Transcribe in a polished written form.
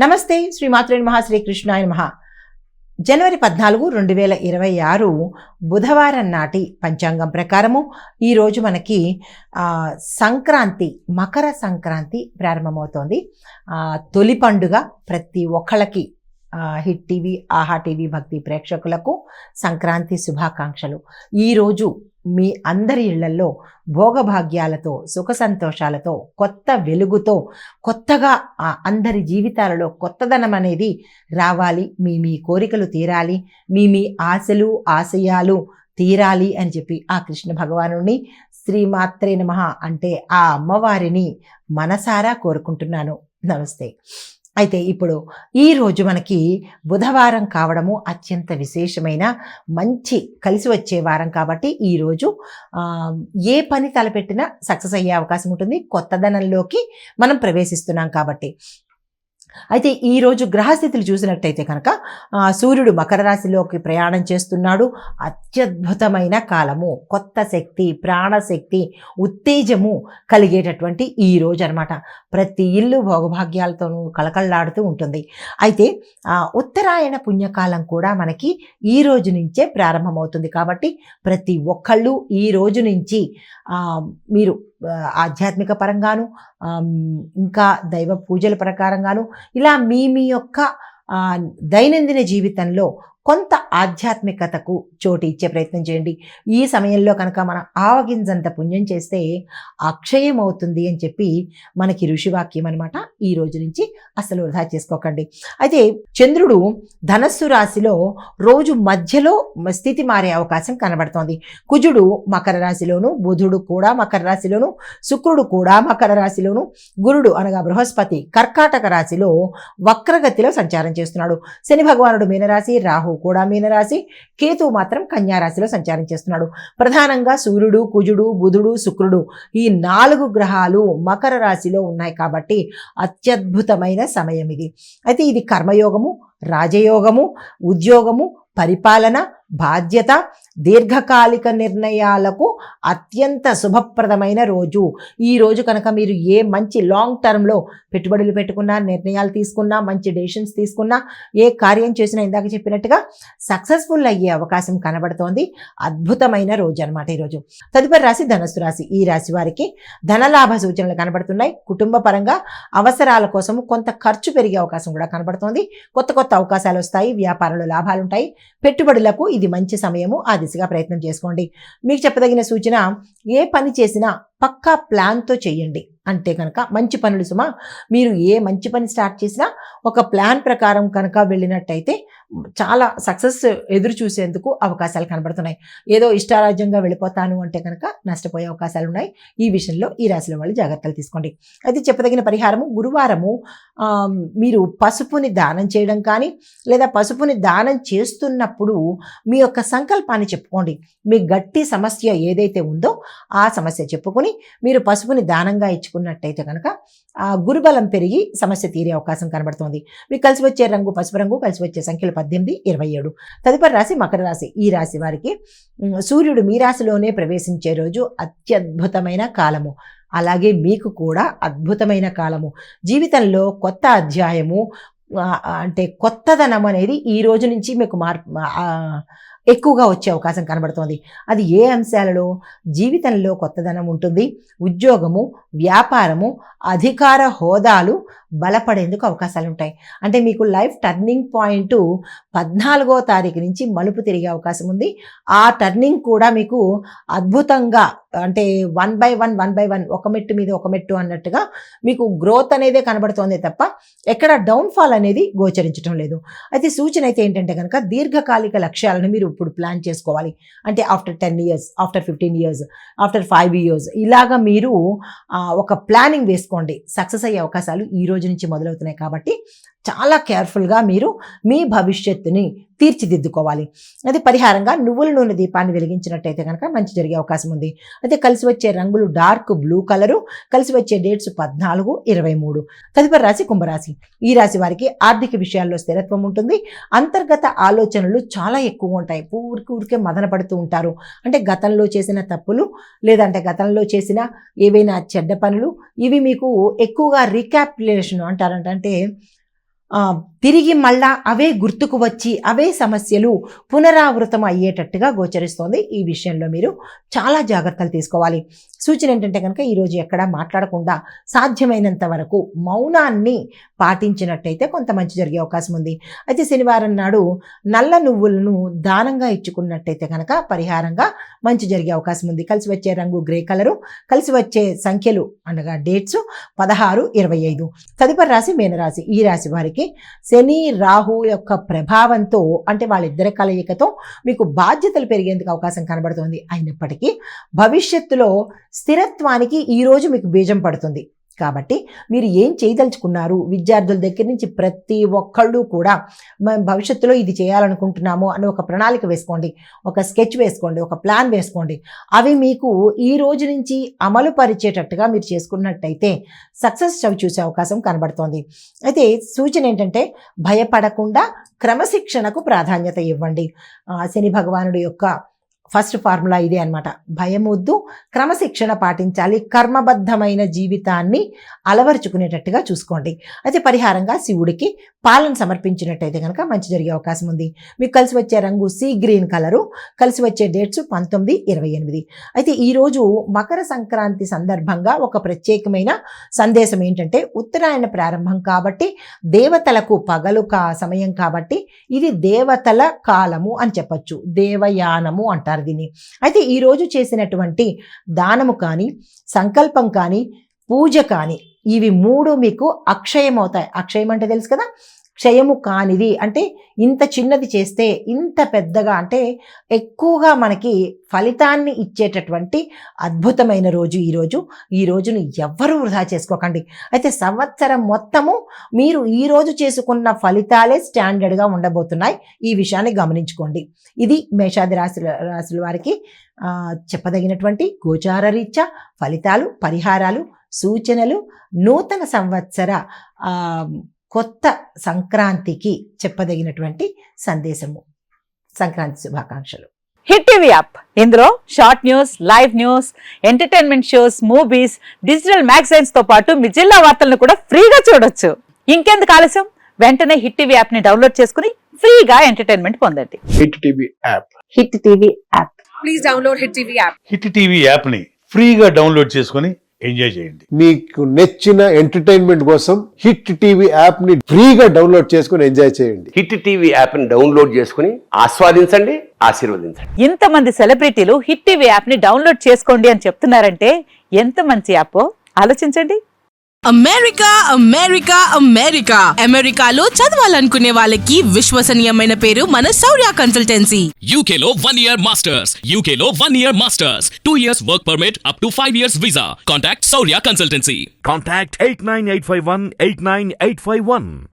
నమస్తే. శ్రీమాత్రే నమః. శ్రీకృష్ణాయ నమః. జనవరి 14, 2026 బుధవారం నాటి పంచాంగం ప్రకారము ఈరోజు మనకి సంక్రాంతి, మకర సంక్రాంతి ప్రారంభమవుతోంది. తొలి పండుగ ప్రతి ఒక్కళ్ళకి హిట్ టీవీ, ఆహా టీవీ భక్తి ప్రేక్షకులకు సంక్రాంతి శుభాకాంక్షలు. ఈరోజు మీ అందరి ఇళ్లల్లో భోగభాగ్యాలతో, సుఖ సంతోషాలతో, కొత్త వెలుగుతో, కొత్తగా అందరి జీవితాలలో కొత్తదనం అనేది రావాలి. మీ కోరికలు తీరాలి, మీ ఆశలు ఆశయాలు తీరాలి అని చెప్పి ఆ కృష్ణ భగవానుని శ్రీమాత్రే నమః అంటే ఆ అమ్మవారిని మనసారా కోరుకుంటున్నాను. నమస్తే. అయితే ఇప్పుడు ఈరోజు మనకి బుధవారం కావడము అత్యంత విశేషమైన మంచి కలిసి వచ్చే వారం కాబట్టి ఈరోజు ఏ పని తలపెట్టినా సక్సెస్ అయ్యే అవకాశం ఉంటుంది. కొత్తదనంలోకి మనం ప్రవేశిస్తున్నాం కాబట్టి. అయితే ఈరోజు గ్రహస్థితులు చూసినట్టయితే కనుక సూర్యుడు మకర రాశిలోకి ప్రయాణం చేస్తున్నాడు. అత్యద్భుతమైన కాలము, కొత్త శక్తి, ప్రాణశక్తి, ఉత్తేజము కలిగేటటువంటి ఈ రోజు అనమాట. ప్రతి ఇల్లు భోగభాగ్యాలతోనూ కళకళలాడుతూ ఉంటుంది. అయితే ఉత్తరాయణ పుణ్యకాలం కూడా మనకి ఈ రోజు నుంచే ప్రారంభమవుతుంది కాబట్టి ప్రతి ఒక్కళ్ళు ఈ రోజు నుంచి మీరు ఆధ్యాత్మిక పరంగాను, ఇంకా దైవ పూజల ప్రకారంగాను ఇలా మీ యొక్క దైనందిన జీవితంలో కొంత ఆధ్యాత్మికతకు చోటు ఇచ్చే ప్రయత్నం చేయండి. ఈ సమయంలో కనుక మనం ఆవగింజంత పుణ్యం చేస్తే అక్షయం అవుతుంది అని చెప్పి మనకి ఋషివాక్యం అనమాట. ఈ రోజు నుంచి అసలు వృధా చేసుకోకండి. అయితే చంద్రుడు ధనస్సు రాశిలో రోజు మధ్యలో స్థితి మారే అవకాశం కనబడుతోంది. కుజుడు మకర రాశిలోను, బుధుడు కూడా మకర రాశిలోను, శుక్రుడు కూడా మకర రాశిలోను, గురుడు అనగా బృహస్పతి కర్కాటక రాశిలో వక్రగతిలో సంచారం చేస్తున్నాడు. శని భగవానుడు మీనరాశి, రాహు కూడా మీనరాశి, కేతువు మాత్రం కన్యా రాశిలో సంచారం చేస్తున్నాడు. ప్రధానంగా సూర్యుడు, కుజుడు, బుధుడు, శుక్రుడు ఈ 4 గ్రహాలు మకర రాశిలో ఉన్నాయి కాబట్టి అత్యద్భుతమైన సమయం ఇది. అయితే ఇది కర్మయోగము, రాజయోగము, ఉద్యోగము, పరిపాలన, బాధ్యత, దీర్ఘకాలిక నిర్ణయాలకు అత్యంత శుభప్రదమైన రోజు. ఈ రోజు కనుక మీరు ఏ మంచి లాంగ్ టర్మ్లో పెట్టుబడులు పెట్టుకున్నా, నిర్ణయాలు తీసుకున్నా, మంచి డెసిషన్స్ తీసుకున్నా, ఏ కార్యం చేసినా ఇందాక చెప్పినట్టుగా సక్సెస్ఫుల్ అయ్యే అవకాశం కనబడుతోంది. అద్భుతమైన రోజు అనమాట ఈరోజు. తదుపరి రాశి ధనస్సు రాశి. ఈ రాశి వారికి ధనలాభ సూచనలు కనబడుతున్నాయి. కుటుంబ పరంగా అవసరాల కోసం కొంత ఖర్చు పెరిగే అవకాశం కూడా కనబడుతోంది. కొత్త కొత్త అవకాశాలు వస్తాయి. వ్యాపారంలో లాభాలు ఉంటాయి. పెట్టుబడులకు ఇది మంచి సమయము. ఆ దిశగా ప్రయత్నం చేసుకోండి. మీకు చెప్పదగిన సూచన, ఏ పని చేసినా పక్కా ప్లాన్తో చేయండి. అంటే కనుక మంచి పనులు సుమా. మీరు ఏ మంచి పని స్టార్ట్ చేసినా ఒక ప్లాన్ ప్రకారం కనుక వెళ్ళినట్టయితే చాలా సక్సెస్ ఎదురు చూసేందుకు అవకాశాలు కనబడుతున్నాయి. ఏదో ఇష్టారాజ్యంగా వెళ్ళిపోతాను అంటే కనుక నష్టపోయే అవకాశాలు ఉన్నాయి. ఈ విషయంలో ఈ రాశిలో వాళ్ళు జాగ్రత్తలు తీసుకోండి. అయితే చెప్పదగిన పరిహారము, గురువారము మీరు పసుపుని దానం చేయడం కానీ, లేదా పసుపుని దానం చేస్తున్నప్పుడు మీ యొక్క సంకల్పాన్ని చెప్పుకోండి. మీ గట్టి సమస్య ఏదైతే ఉందో ఆ సమస్య చెప్పుకొని మీరు పసుపుని దానంగా ఇచ్చుకున్నట్టయితే కనుక గురుబలం పెరిగి సమస్య తీరే అవకాశం కనబడుతోంది. మీకు కలిసి వచ్చే రంగు పసుపు రంగు, కలిసి వచ్చే సంఖ్యలు 18, 27. తదుపరి రాశి మకర రాశి. ఈ రాశి వారికి సూర్యుడు మీ రాశిలోనే ప్రవేశించే రోజు అత్యద్భుతమైన కాలము. అలాగే మీకు కూడా అద్భుతమైన కాలము. జీవితంలో కొత్త అధ్యాయము అంటే కొత్తదనం అనేది ఈ రోజు నుంచి మీకు ఎక్కువగా వచ్చే అవకాశం కనబడుతోంది. అది ఏ అంశాలలో? జీవితంలో కొత్తదనం ఉంటుంది. ఉద్యోగము, వ్యాపారము, అధికార హోదాలు బలపడేందుకు అవకాశాలు ఉంటాయి. అంటే మీకు లైఫ్ టర్నింగ్ పాయింట్ 14వ తారీఖు నుంచి మలుపు తిరిగే అవకాశం ఉంది. ఆ టర్నింగ్ కూడా మీకు అద్భుతంగా, అంటే 1 by 1 ఒక మెట్టు మీద ఒక మెట్టు అన్నట్టుగా మీకు గ్రోత్ అనేదే కనబడుతోంది తప్ప ఎక్కడ డౌన్ఫాల్ అనేది గోచరించడం లేదు. అయితే సూచన అయితే ఏంటంటే కనుక దీర్ఘకాలిక లక్ష్యాలను మీరు ఇప్పుడు ప్లాన్ చేసుకోవాలి. అంటే after 10 years, after 15 years, after 5 years ఇలాగా మీరు ఒక ప్లానింగ్ వేసుకోండి. సక్సెస్ అయ్యే అవకాశాలు ఈ రోజు నుంచి మొదలవుతున్నాయి కాబట్టి చాలా కేర్ఫుల్గా మీరు మీ భవిష్యత్తుని తీర్చిదిద్దుకోవాలి. అది పరిహారంగా నువ్వుల నూనె దీపాన్ని వెలిగించినట్టయితే కనుక మంచి జరిగే అవకాశం ఉంది. అయితే కలిసి వచ్చే రంగులు డార్క్ బ్లూ కలరు, కలిసి వచ్చే డేట్స్ 14, 23. తదుపరి రాశి కుంభరాశి. ఈ రాశి వారికి ఆర్థిక విషయాల్లో స్థిరత్వం ఉంటుంది. అంతర్గత ఆలోచనలు చాలా ఎక్కువ ఉంటాయి. ఊరికే మదన పడుతూ ఉంటారు. అంటే గతంలో చేసిన తప్పులు, లేదంటే గతంలో చేసిన ఏవైనా చెడ్డ పనులు, ఇవి మీకు ఎక్కువగా రీక్యాపిలేషన్ అంటారంట. అంటే తిరిగి మళ్ళా అవే గుర్తుకు వచ్చి అవే సమస్యలు పునరావృతం అయ్యేటట్టుగా గోచరిస్తోంది. ఈ విషయంలో మీరు చాలా జాగ్రత్తలు తీసుకోవాలి. సూచన ఏంటంటే కనుక ఈరోజు ఎక్కడా మాట్లాడకుండా సాధ్యమైనంత వరకు మౌనాన్ని పాటించినట్టయితే కొంత మంచి జరిగే అవకాశం ఉంది. అయితే శనివారం నాడు నల్ల నువ్వులను దానంగా ఇచ్చుకున్నట్టయితే కనుక పరిహారంగా మంచి జరిగే అవకాశం ఉంది. కలిసి వచ్చే రంగు గ్రే కలరు, కలిసి వచ్చే సంఖ్యలు అనగా డేట్స్ 16, 25. తదుపరి రాశి మీనరాశి. ఈ రాశి వారికి శని రాహు యొక్క ప్రభావంతో అంటే వాళ్ళిద్దరి కలయికతో మీకు బాధ్యతలు పెరిగేందుకు అవకాశం కనబడుతుంది. అయినప్పటికీ భవిష్యత్తులో స్థిరత్వానికి ఈరోజు మీకు బీజం పడుతుంది. కాబట్టి మీరు ఏం చేయదలుచుకున్నారు, విద్యార్థుల దగ్గర నుంచి ప్రతి ఒక్కళ్ళు కూడా భవిష్యత్తులో ఇది చేయాలనుకుంటున్నాము అని ఒక ప్రణాళిక వేసుకోండి, ఒక స్కెచ్ వేసుకోండి, ఒక ప్లాన్ వేసుకోండి. అవి మీకు ఈ రోజు నుంచి అమలు పరిచేటట్టుగా మీరు చేసుకున్నట్టయితే సక్సెస్ చూసే అవకాశం కనబడుతోంది. అయితే సూచన ఏంటంటే భయపడకుండా క్రమశిక్షణకు ప్రాధాన్యత ఇవ్వండి. శని భగవానుడి యొక్క ఫస్ట్ ఫార్ములా ఇదే అనమాట. భయమొద్దు, క్రమశిక్షణ పాటించాలి, కర్మబద్ధమైన జీవితాన్ని అలవరుచుకునేటట్టుగా చూసుకోండి. అయితే పరిహారంగా శివుడికి పాలను సమర్పించినట్టయితే కనుక మంచి జరిగే అవకాశం ఉంది. మీకు కలిసి వచ్చే రంగు సీ గ్రీన్ కలరు, కలిసి వచ్చే డేట్స్ 19, 28. అయితే ఈరోజు మకర సంక్రాంతి సందర్భంగా ఒక ప్రత్యేకమైన సందేశం ఏంటంటే ఉత్తరాయణ ప్రారంభం కాబట్టి దేవతలకు పగలు సమయం కాబట్టి ఇది దేవతల కాలము అని చెప్పచ్చు, దేవయానము అంటారు దీన్ని. అయితే ఈరోజు చేసినటువంటి దానము కానీ, సంకల్పం కానీ, పూజ కానీ ఇవి 3 మీకు అక్షయం అవుతాయి. అక్షయం అంటే తెలుసు కదా, క్షయము కానిది అంటే ఇంత చిన్నది చేస్తే ఇంత పెద్దగా అంటే ఎక్కువగా మనకి ఫలితాన్ని ఇచ్చేటటువంటి అద్భుతమైన రోజు ఈ రోజును ఎవ్వరూ వృధా చేసుకోకండి. అయితే సంవత్సరం మొత్తము మీరు ఈరోజు చేసుకున్న ఫలితాలే స్టాండర్డ్గా ఉండబోతున్నాయి. ఈ విషయాన్ని గమనించుకోండి. ఇది మేషాది రాశుల వారికి చెప్పదగినటువంటి గోచార రీత్యా ఫలితాలు, పరిహారాలు, సూచనలు, నూతన సంవత్సర కొత్త సంక్రాంతికి చెప్పదగినటువంటి సందేశము. సంక్రాంతి శుభాకాంక్షలు. హిట్ టీవీ యాప్, ఇందులో short news, live news, entertainment shows, movies, digital magazines తో పాటు మీ జిల్లా వార్తలను కూడా ఫ్రీగా చూడొచ్చు. ఇంకెందుకు ఆలస్యం, వెంటనే హిట్ టీవీ యాప్ ని డౌన్లోడ్ చేసుకుని ఫ్రీగా ఎంటర్టైన్మెంట్ పొందండి. Hit TV app. Hit TV app. Please download hit TV app. Hit TV app ని ఫ్రీగా డౌన్లోడ్ చేసుకుని ఎంజాయ్ చేయండి. మీకు నచ్చిన ఎంటర్టైన్మెంట్ కోసం హిట్ టీవీ యాప్ ని ఫ్రీగా డౌన్లోడ్ చేసుకుని ఎంజాయ్ చేయండి. హిట్ టీవీ యాప్ ని డౌన్లోడ్ చేసుకుని ఆస్వాదించండి, ఆశీర్వదించండి. ఇంతమంది సెలబ్రిటీలు హిట్ టీవీ యాప్ ని డౌన్లోడ్ చేసుకోండి అని చెప్తున్నారంటే ఎంత మంచి యాప్ ఆలోచించండి. అమెరికా అమెరికాలో చదవాలనుకునే వాళ్ళకి విశ్వసనీయమైన పేరు మన శౌర్య కన్సల్టెన్సీ. UK లో 1 year masters, 2 years work permit up to 5 years visa. Contact Saurya Consultancy. Contact 89851 89851.